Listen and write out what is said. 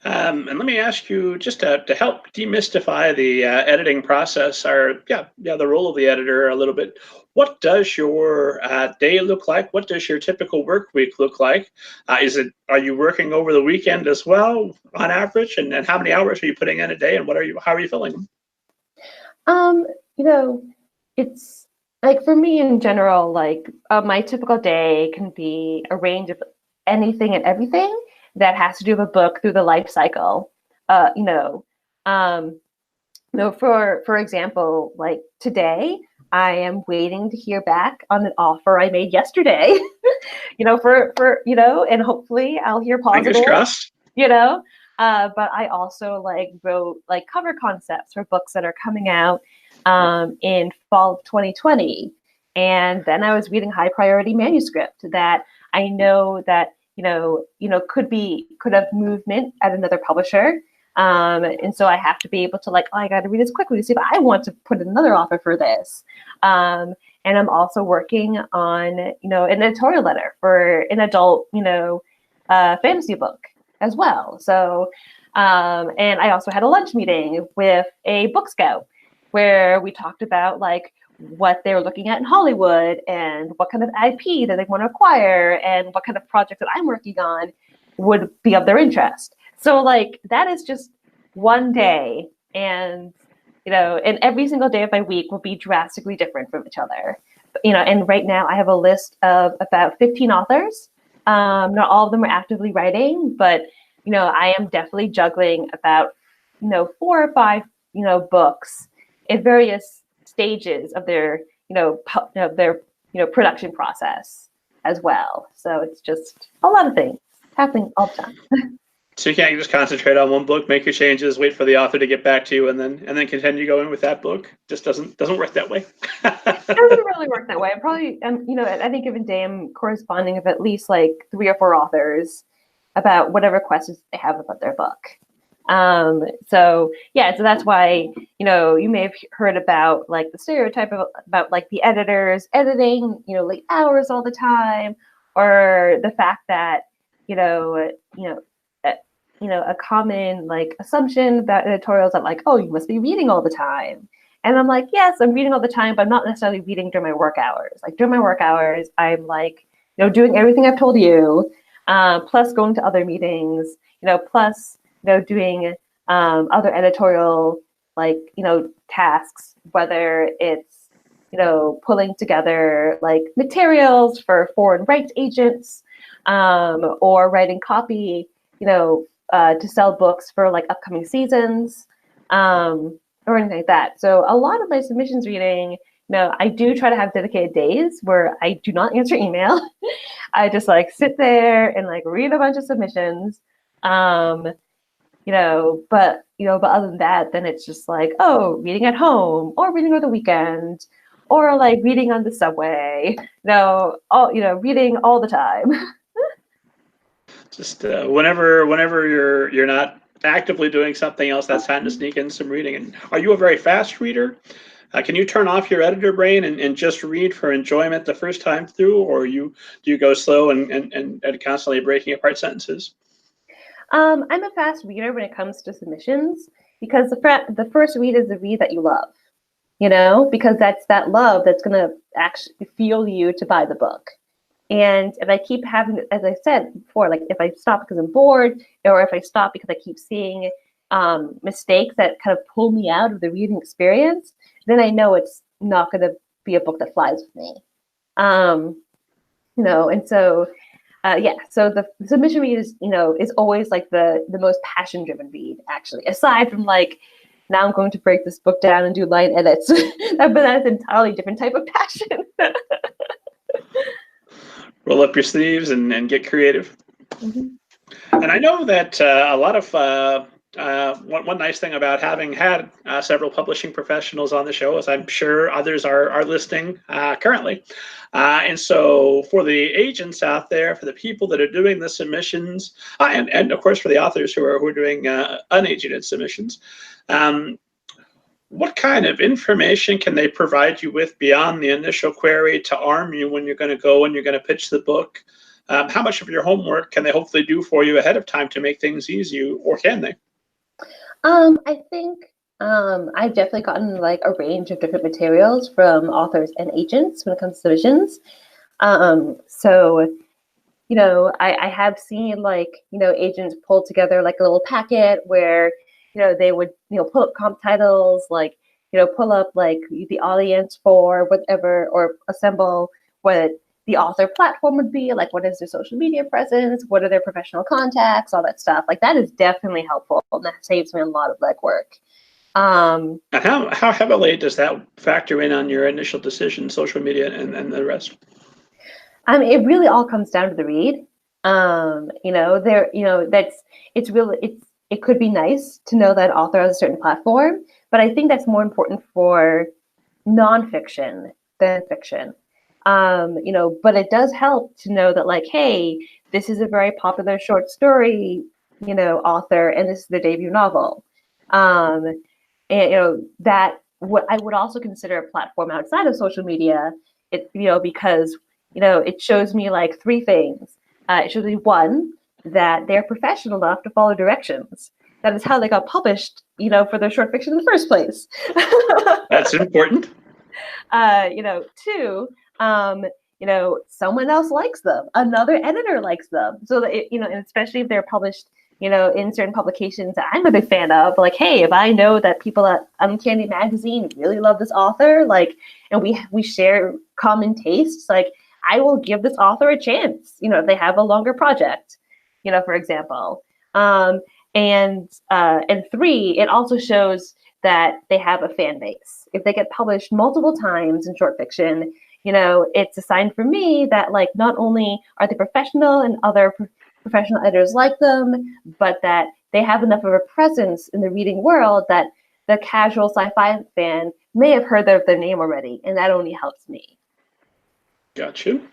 And let me ask you, just to help demystify the editing process, or the role of the editor a little bit. What does your day look like? What does your typical work week look like? Are you working over the weekend as well, on average? And how many hours are you putting in a day? And how are you filling them? It's like, for me in general, like my typical day can be a range of anything and everything that has to do with a book through the life cycle. For example, like today, I am waiting to hear back on an offer I made yesterday. And hopefully I'll hear positive. Fingers crossed. But I also wrote cover concepts for books that are coming out in fall of 2020. And then I was reading high priority manuscript that I know that could have movement at another publisher. And so I have to be able to I got to read this quickly to see if I want to put in another offer for this. And I'm also working on, an editorial letter for an adult, fantasy book as well. So, and I also had a lunch meeting with a book scout where we talked about what they were looking at in Hollywood and what kind of IP that they want to acquire and what kind of project that I'm working on would be of their interest. So that is just one day, and and every single day of my week will be drastically different from each other. And right now I have a list of about 15 authors. Not all of them are actively writing, but I am definitely juggling about 4 or 5 books in various stages of their production process as well. So it's just a lot of things happening all the time. So you can't just concentrate on one book, make your changes, wait for the author to get back to you, and then continue going with that book. Just doesn't work that way. It doesn't really work that way. I'm probably, at any given day, I'm corresponding with at least 3 or 4 authors about whatever questions they have about their book. So that's why you may have heard about the stereotype about the editors editing late hours all the time, or the fact that a common assumption about editorials that oh, you must be reading all the time. And I'm yes, I'm reading all the time, but I'm not necessarily reading during my work hours. During my work hours, I'm doing everything I've told you, plus going to other meetings, plus doing other editorial tasks, whether it's pulling together materials for foreign rights agents, or writing copy to sell books for upcoming seasons, or anything like that. So a lot of my submissions reading, I do try to have dedicated days where I do not answer email. I just sit there and read a bunch of submissions. But other than that, then it's just reading at home or reading over the weekend or reading on the subway, reading all the time. Just whenever you're not actively doing something else, that's time to sneak in some reading. And are you a very fast reader? Can you turn off your editor brain and just read for enjoyment the first time through, or do you go slow and constantly breaking apart sentences? I'm a fast reader when it comes to submissions, because the first read is the read that you love, because that's that love that's going to actually fuel you to buy the book. And if I keep having, as I said before, if I stop because I'm bored, or if I stop because I keep seeing mistakes that kind of pull me out of the reading experience, then I know it's not going to be a book that flies with me. And so, so the submission read is, is always the most passion-driven read, actually, aside from now I'm going to break this book down and do line edits, but that's an entirely different type of passion. Roll up your sleeves and get creative. Mm-hmm. And I know that a lot of one nice thing about having had several publishing professionals on the show is I'm sure others are listening currently. And so for the agents out there, for the people that are doing the submissions, and of course for the authors who are doing unagented submissions, what kind of information can they provide you with beyond the initial query to arm you when you're going to go and you're going to pitch the book? how much of your homework can they hopefully do for you ahead of time to make things easy, or can they? I think I've definitely gotten like a range of different materials from authors and agents when it comes to submissions. So, you know, I have seen like, you know, agents pull together like a little packet where, you know, they would, you know, pull up comp titles, like, you know, pull up like the audience for whatever, or assemble what the author platform would be, like what is their social media presence, what are their professional contacts, all that stuff. Like that is definitely helpful, and that saves me a lot of legwork. And how heavily does that factor in on your initial decision, social media and the rest? It really all comes down to the read. You know, it could be nice to know that author has a certain platform, but I think that's more important for nonfiction than fiction. You know, but it does help to know that, like, hey, this is a very popular short story, you know, author, and this is their debut novel. And you know, that what I would also consider a platform outside of social media, you know, because, you know, it shows me like three things. It shows me, one, that they're professional enough to follow directions. That is how they got published, you know, for their short fiction in the first place. That's important. You know, two, you know, someone else likes them, another editor likes them. So that you know, and especially if they're published, you know, in certain publications that I'm a big fan of, like, hey, if I know that people at Uncanny Magazine really love this author, like, and we share common tastes, like, I will give this author a chance, you know, if they have a longer project, you know, for example. And three, it also shows that they have a fan base. If they get published multiple times in short fiction, you know, it's a sign for me that, like, not only are they professional and other professional editors like them, but that they have enough of a presence in the reading world that the casual sci-fi fan may have heard of their name already, and that only helps me. Got you.